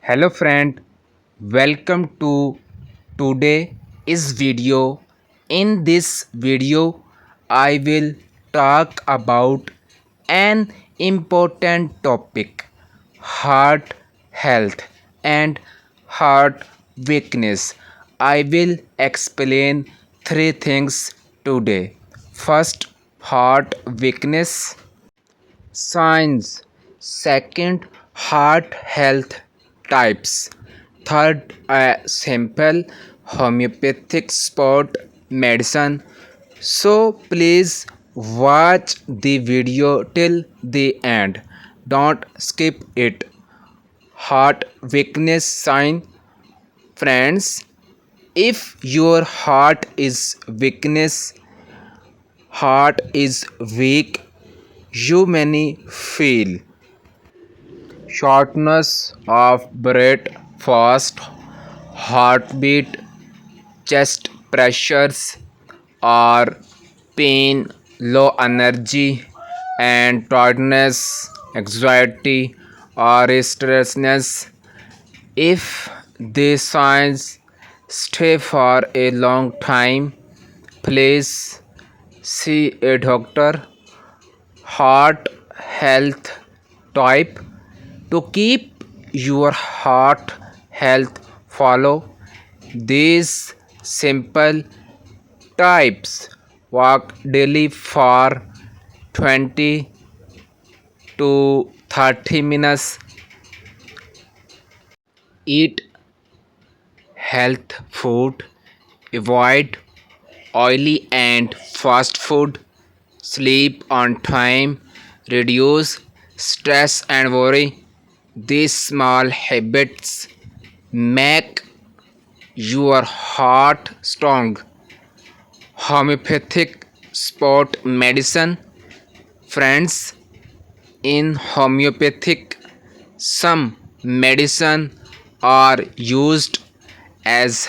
Hello friend, welcome to today's video. In this video, I will talk about an important topic: heart health and heart weakness. I will explain three things today. First, heart weakness signs. Second, heart health types. Third, a simple homeopathic spot medicine. So please watch the video till the end. Don't skip it. Heart weakness sign. Friends, if your heart is weak, you may feel shortness of breath, fast heartbeat, chest pressures, or pain, low energy, and tiredness, anxiety, or restlessness. If these signs stay for a long time, please see a doctor. Heart health type. To keep your heart health, follow these simple tips. Walk daily for 20 to 30 minutes. Eat health food. Avoid oily and fast food. Sleep on time. Reduce stress and worry. These small habits make your heart strong. Homeopathic spot medicine. Friends, in homeopathic, some medicine are used as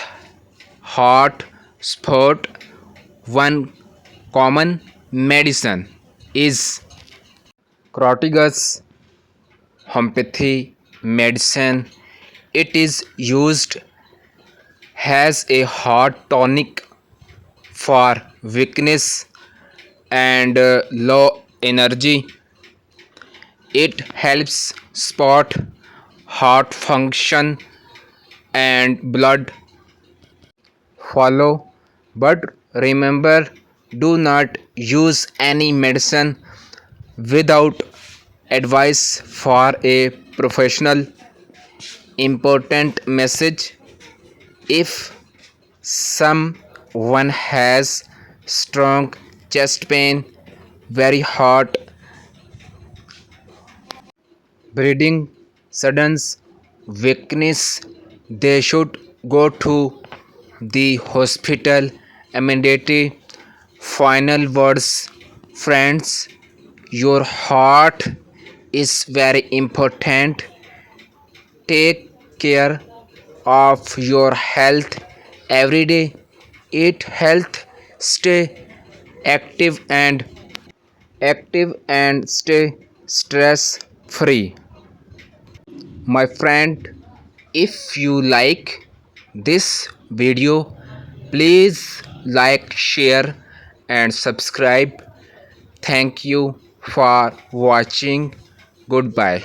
hot spot. One common medicine is Crataegus homeopathy medicine. It is used as a hot tonic for weakness and low energy. It helps support heart function and blood flow. But remember, do not use any medicine without advice for a professional. Important message: if someone has strong chest pain, very hot breathing, sudden weakness, they should go to the hospital immediately. Final words, friends, your heart is very important. Take care of your health every day. Eat health, stay active and stay stress free. My friend, if you like this video, please like, share, and subscribe. Thank you for watching. Goodbye.